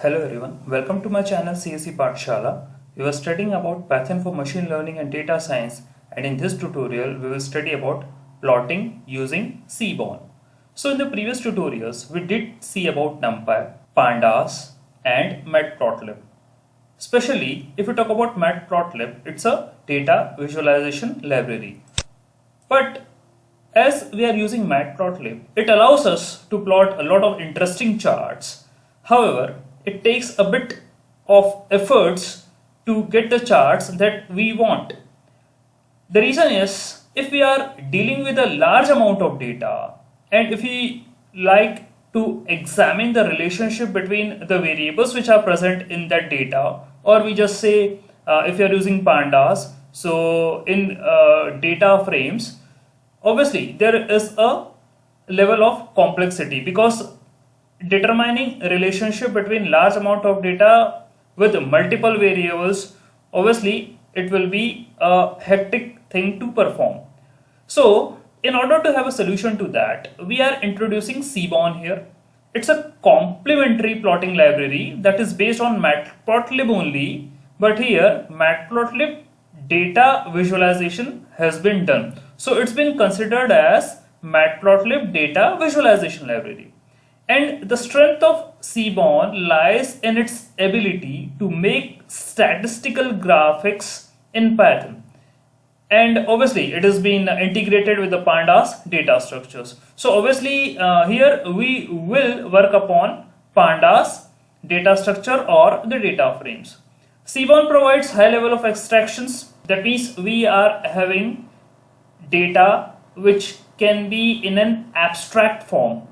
Hello everyone, welcome to my channel CSE Pathshala. We were studying about Python for machine learning and data science, and in this tutorial we will study about plotting using Seaborn. So in the previous tutorials we did see about NumPy, Pandas and Matplotlib. Especially if we talk about Matplotlib, it's a data visualization library. But as we are using Matplotlib, it allows us to plot a lot of interesting charts. However, it takes a bit of efforts to get the charts that we want. The reason is, if we are dealing with a large amount of data and if we like to examine the relationship between the variables which are present in that data, or we just say if you are using pandas, so in data frames, obviously there is a level of complexity because determining a relationship between large amount of data with multiple variables, obviously it will be a hectic thing to perform. So in order to have a solution to that, we are introducing Seaborn here. It's a complementary plotting library that is based on Matplotlib only, but here Matplotlib data visualization has been done. So it's been considered as Matplotlib data visualization library. And the strength of Seaborn lies in its ability to make statistical graphics in Python. And obviously it has been integrated with the pandas data structures. So obviously here we will work upon pandas data structure or the data frames. Seaborn provides high level of abstractions. That means we are having data which can be in an abstract form.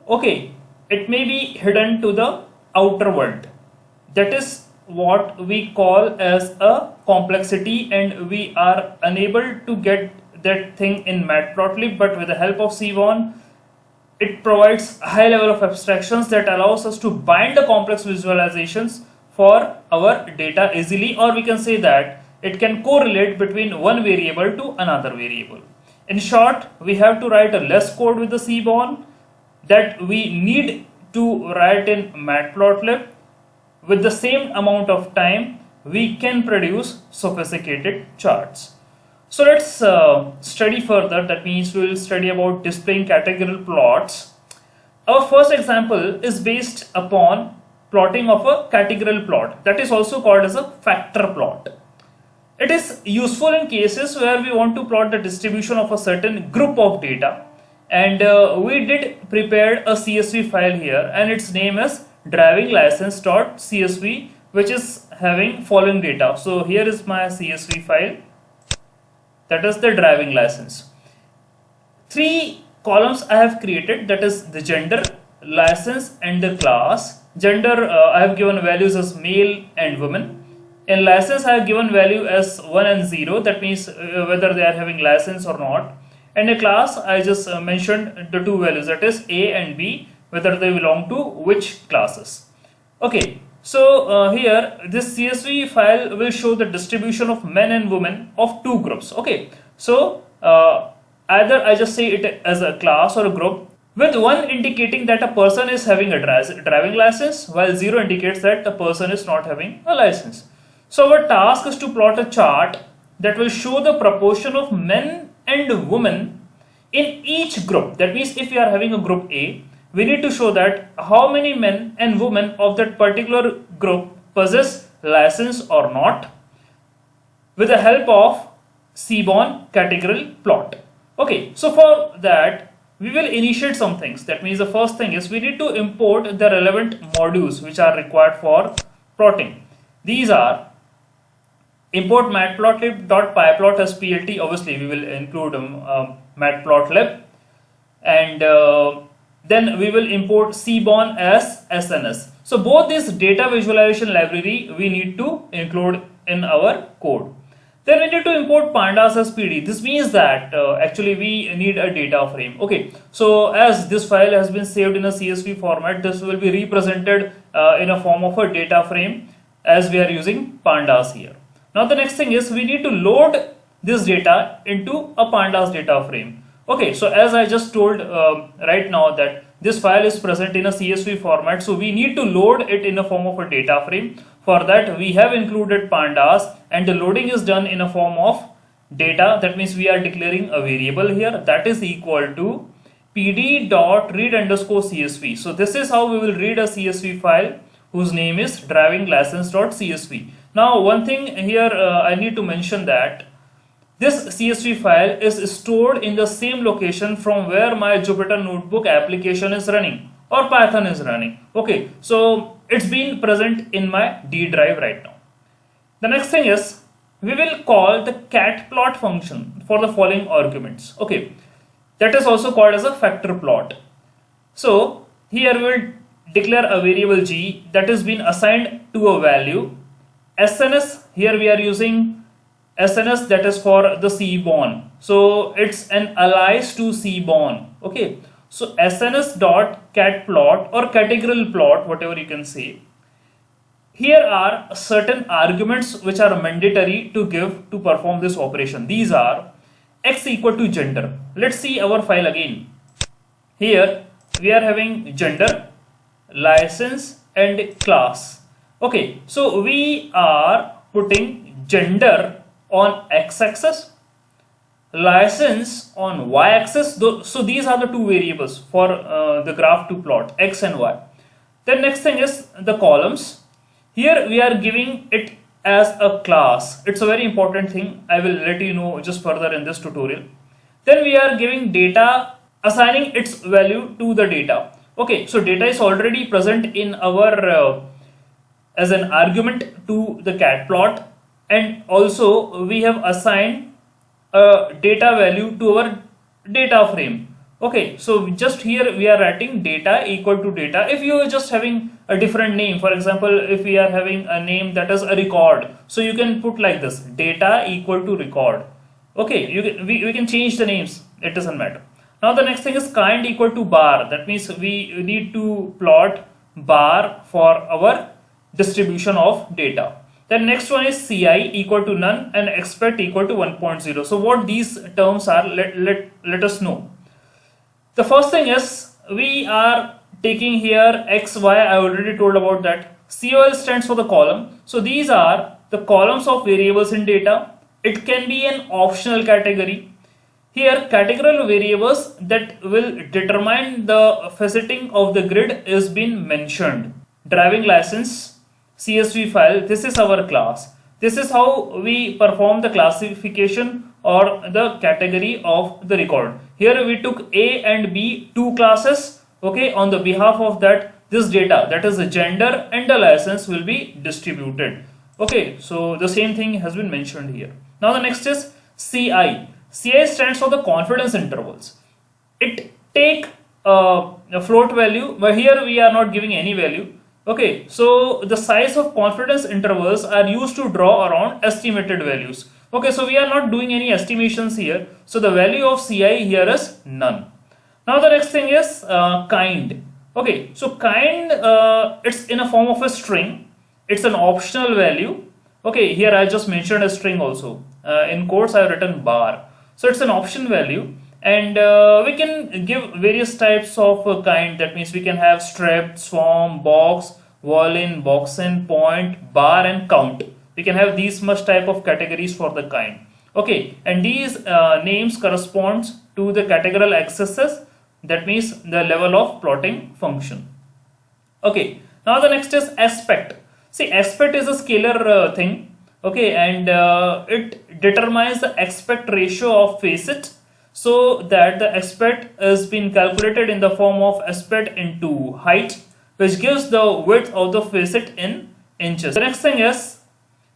Okay, it may be hidden to the outer world. That is what we call as a complexity, and we are unable to get that thing in Matplotlib, but with the help of Seaborn, it provides a high level of abstractions that allows us to bind the complex visualizations for our data easily, or we can say that it can correlate between one variable to another variable. In short, we have to write a less code with the Seaborn that we need to write in Matplotlib. With the same amount of time, we can produce sophisticated charts. So let's study further. That means we will study about displaying categorical plots. Our first example is based upon plotting of a categorical plot, that is also called as a factor plot. It is useful in cases where we want to plot the distribution of a certain group of data, and we did prepare a CSV file here, and its name is driving license.csv, which is having following data. So here is my CSV file, that is the driving license. 3 columns I have created, that is the gender, license and the class. Gender I have given values as male and women. In license I have given value as 1 and 0, that means whether they are having license or not. And a class I just mentioned the 2 values, that is A and B, whether they belong to which classes. Okay, so here this CSV file will show the distribution of men and women of 2 groups. Okay, so either I just say it as a class or a group, with 1 indicating that a person is having a driving license, while 0 indicates that the person is not having a license. So our task is to plot a chart that will show the proportion of men and women in each group. That means if we are having a group A, we need to show that how many men and women of that particular group possess license or not, with the help of Seaborn categorical plot. Okay, so for that we will initiate some things. That means the first thing is we need to import the relevant modules which are required for plotting. These are import matplotlib.pyplot as plt. Obviously we will include matplotlib, and then we will import Seaborn as SNS. So both this data visualization library we need to include in our code. Then we need to import pandas as PD. This means that actually we need a data frame. Okay, so as this file has been saved in a CSV format, this will be represented in a form of a data frame as we are using pandas here. Now the next thing is we need to load this data into a pandas data frame. Okay, so as I just told right now that this file is present in a CSV format, so we need to load it in a form of a data frame. For that we have included pandas, and the loading is done in a form of data. That means we are declaring a variable here that is equal to pd.read_csv. so this is how we will read a CSV file whose name is driving license.csv. Now one thing here I need to mention that this CSV file is stored in the same location from where my Jupyter Notebook application is running or Python is running. Okay, so it's been present in my D drive right now. The next thing is we will call the catplot function for the following arguments. Okay, that is also called as a factor plot. So here we will declare a variable g that has been assigned to a value. SNS, here we are using SNS, that is for the Seaborn, so it's an alias to Seaborn. Okay, so SNS dot cat plot or categorical plot, whatever you can say. Here are certain arguments which are mandatory to give to perform this operation. These are x equal to gender. Let's see our file again. Here we are having gender, license and class. Okay, so we are putting gender on x-axis, license on y-axis. So these are the two variables for the graph to plot, x and y. Then next thing is the columns. Here we are giving it as a class. It's a very important thing. I will let you know just further in this tutorial. Then we are giving data, assigning its value to the data. Okay, so data is already present in our as an argument to the cat plot, and also we have assigned a data value to our data frame. Okay, so just here we are writing data equal to data. If you are just having a different name, for example, if we are having a name that is a record, so you can put like this, data equal to record. Okay, we can change the names, it doesn't matter. Now the next thing is kind equal to bar. That means we need to plot bar for our distribution of data. Then next one is CI equal to none and expect equal to 1.0. So what these terms are, let us know. The first thing is we are taking here x, y. I already told about that. COL stands for the column. So these are the columns of variables in data. It can be an optional category. Here categorical variables that will determine the faceting of the grid is been mentioned. Driving license CSV file, this is our class. This is how we perform the classification or the category of the record. Here we took A and B, two classes. Okay, on the behalf of that, this data, that is the gender and the license, will be distributed. Okay, so the same thing has been mentioned here. Now the next is CI. CI stands for the confidence intervals. It take a float value, but here we are not giving any value. Okay, so the size of confidence intervals are used to draw around estimated values. Okay, so we are not doing any estimations here. So the value of CI here is none. Now the next thing is kind. Okay, so kind, it's in a form of a string. It's an optional value. Okay, here I just mentioned a string also. In quotes I have written bar. So it's an option value, and we can give various types of kind. That means we can have strip, swarm, box, violin, boxen, point, bar and count. We can have these much type of categories for the kind. Okay, and these names corresponds to the categorical accesses. That means the level of plotting function. Okay, now the next is aspect. See, aspect is a scalar thing. Okay, and it determines the aspect ratio of facet, so that the aspect is being calculated in the form of aspect into height, which gives the width of the facet in inches. The next thing is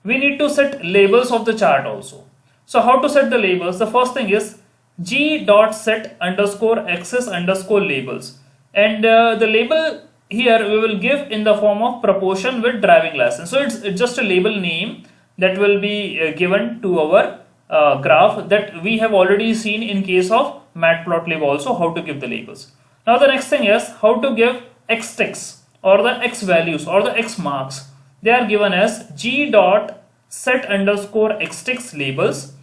we need to set labels of the chart also. So how to set the labels? The first thing is g.set underscore axis underscore labels, and the label here we will give in the form of proportion with driving license. So it's just a label name that will be given to our graph that we have already seen in case of matplotlib also, how to give the labels. Now the next thing is how to give x ticks or the x values or the x marks. They are given as g.set underscore x ticks labels.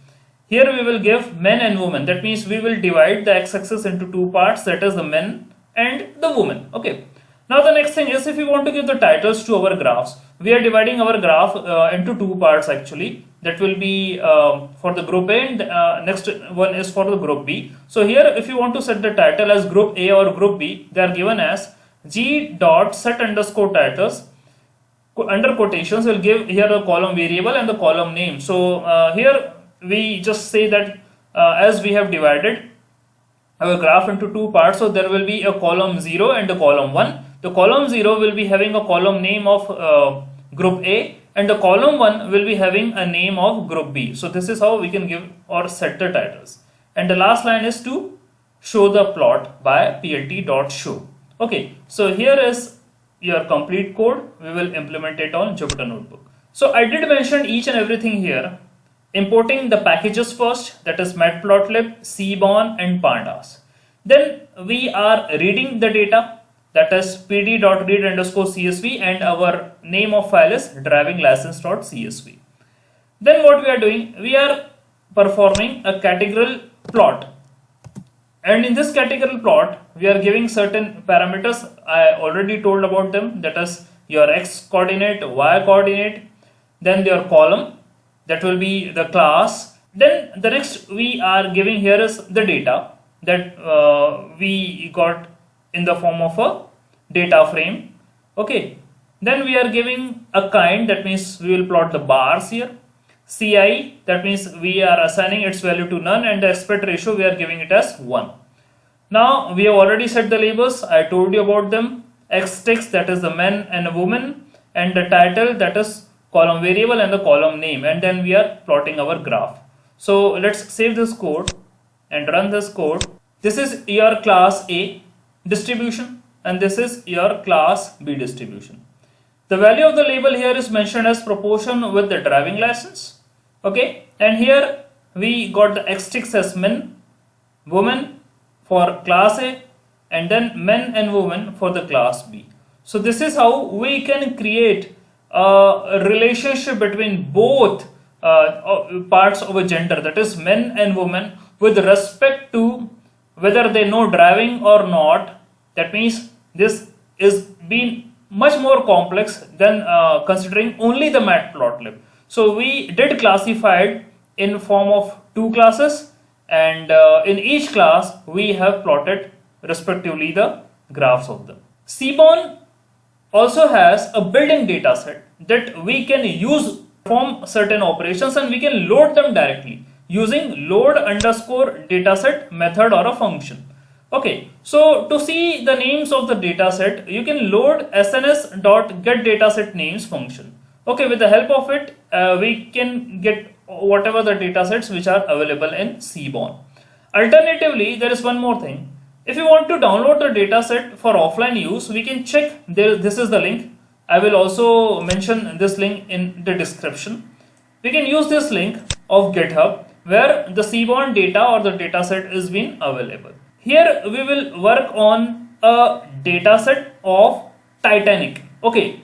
Here we will give men and women. That means we will divide the x-axis into two parts, that is the men and the woman. Okay. Now the next thing is, if we want to give the titles to our graphs, we are dividing our graph into two parts actually. That will be for the group A, and next one is for the group B. So here, if you want to set the title as group A or group B, they are given as g dot set underscore titles. Under quotations, will give here a column variable and the column name. So here we just say that as we have divided our graph into two parts, so there will be a column 0 and a column 1. The column 0 will be having a column name of group A, and the column 1 will be having a name of group B. So this is how we can give or set the titles. And the last line is to show the plot by plt.show. Okay, so here is your complete code. We will implement it on Jupyter Notebook. So I did mention each and everything here. Importing the packages first, that is matplotlib, seaborn and pandas. Then we are reading the data, that is pd.read underscore csv, and our name of file is driving license.csv. Then what we are doing, we are performing a categorical plot. And in this categorical plot, we are giving certain parameters. I already told about them, that is your x coordinate, y coordinate, then your column, that will be the class. Then the next we are giving here is the data that we got in the form of a data frame. Okay, then we are giving a kind, that means we will plot the bars here. Ci, that means we are assigning its value to none, and the aspect ratio we are giving it as 1. Now we have already set the labels, I told you about them. X text, that is the men and woman, and the title, that is column variable and the column name, and then we are plotting our graph. So let's save this code and run this code. This is your class A distribution, and this is your class B distribution. The value of the label here is mentioned as proportion with the driving license. Okay, and here we got the x text as men, woman for class A, and then men and women for the class B. So this is how we can create a relationship between both parts of a gender, that is men and women, with respect to whether they know driving or not. That means this is being much more complex than considering only the matplotlib. So we did classify it in form of two classes, and in each class we have plotted respectively the graphs of them. Seaborn also has a built-in data set that we can use from certain operations, and we can load them directly using load underscore dataset method or a function. Okay, so to see the names of the dataset, you can load sns.getDatasetNames function. Okay, with the help of it, we can get whatever the datasets which are available in Seaborn. Alternatively, there is one more thing. If you want to download the dataset for offline use, we can check there. This is the link. I will also mention this link in the description. We can use this link of GitHub where the Seaborn data or the dataset is being available. Here we will work on a dataset of Titanic, okay,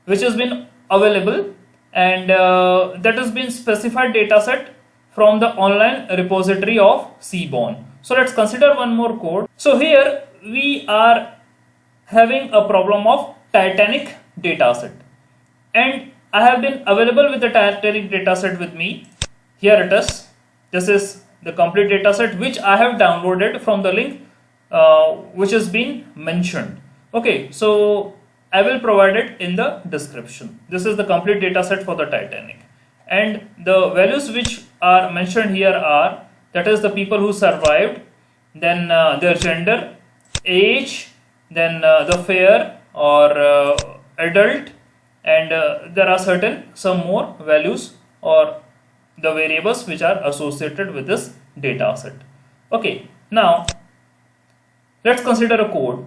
which has been available, and that has been specified dataset from the online repository of Seaborn. So let's consider one more code. So here we are having a problem of Titanic dataset, and I have been available with the Titanic dataset with me. Here it is. This is the complete dataset which I have downloaded from the link which has been mentioned. Okay, so I will provide it in the description. This is the complete dataset for the Titanic, and the values which are mentioned here are, that is the people who survived, then their gender, age, then the fare or adult, and there are some more values or the variables which are associated with this data set. Okay, now let's consider a code.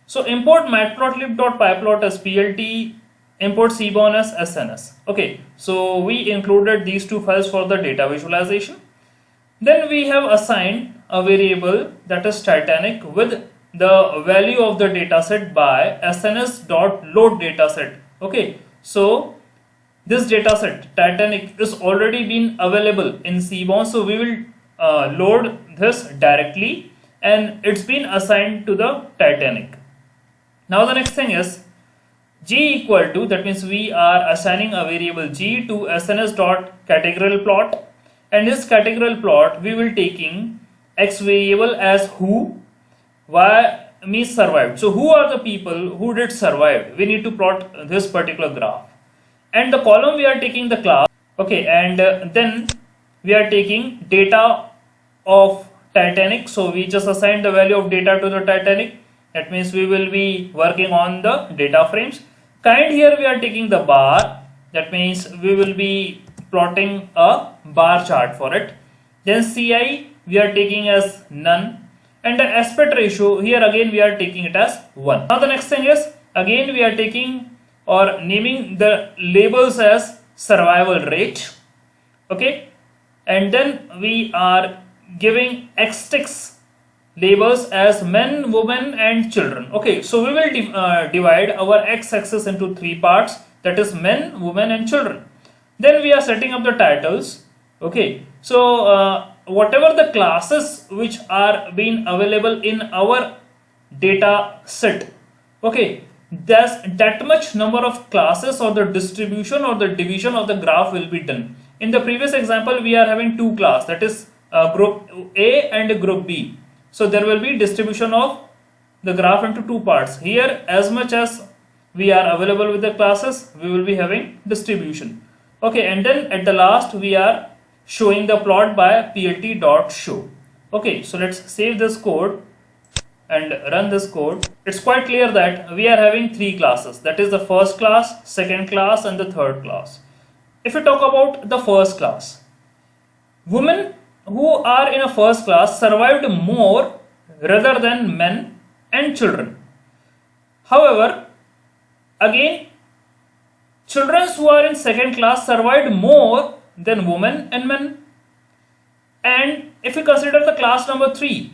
So import matplotlib.pyplot as plt, import seaborn as sns. Okay, so we included these two files for the data visualization. Then we have assigned a variable, that is Titanic, with the value of the dataset by sns.loadDataset. Okay, so this dataset Titanic is already been available in Seaborn, so we will load this directly, and it's been assigned to the Titanic. Now the next thing is G equal to, that means we are assigning a variable G to SNS dot categorical plot, and this categorical plot we will taking X variable as who, Y means survived. So who are the people who did survive? We need to plot this particular graph, and the column we are taking the class, okay, and then we are taking data of Titanic. So we just assigned the value of data to the Titanic. That means we will be working on the data frames. Kind, here we are taking the bar. That means we will be plotting a bar chart for it. Then CI we are taking as none, and the aspect ratio here again we are taking it as 1. Now the next thing is, again we are taking or naming the labels as survival rate, okay, and then we are giving X6 labels as men, women and children. Okay, so we will divide our x-axis into 3 parts, that is men, women and children. Then we are setting up the titles. Okay, so whatever the classes which are being available in our data set, okay, that much number of classes or the distribution or the division of the graph will be done. In the previous example we are having 2 classes, that is group A and group B. So there will be distribution of the graph into 2 parts. Here, as much as we are available with the classes, we will be having distribution. Okay, and then at the last we are showing the plot by plt.show. Okay, so let's save this code and run this code. It's quite clear that we are having 3 classes, that is the first class, second class and the third class. If we talk about the first class, women who are in a first class survived more rather than men and children. However, again, children who are in second class survived more than women and men. And if we consider the class number 3,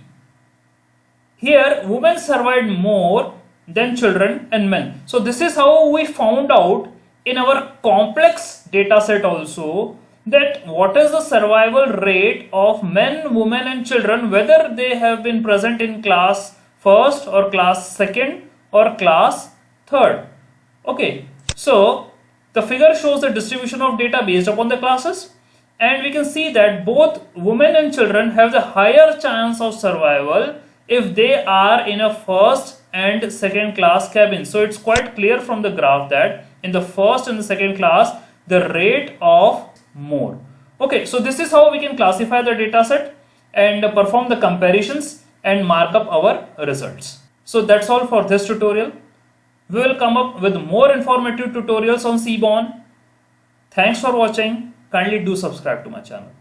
here women survived more than children and men. So this is how we found out in our complex data set also that what is the survival rate of men, women and children, whether they have been present in class first or class second or class third. Okay, so the figure shows the distribution of data based upon the classes, and we can see that both women and children have the higher chance of survival if they are in a first and second class cabin. So it's quite clear from the graph that in the first and the second class the rate of more. Okay, so this is how we can classify the data set and perform the comparisons and mark up our results. So that's all for this tutorial. We will come up with more informative tutorials on Seaborn. Thanks for watching. Kindly do subscribe to my channel.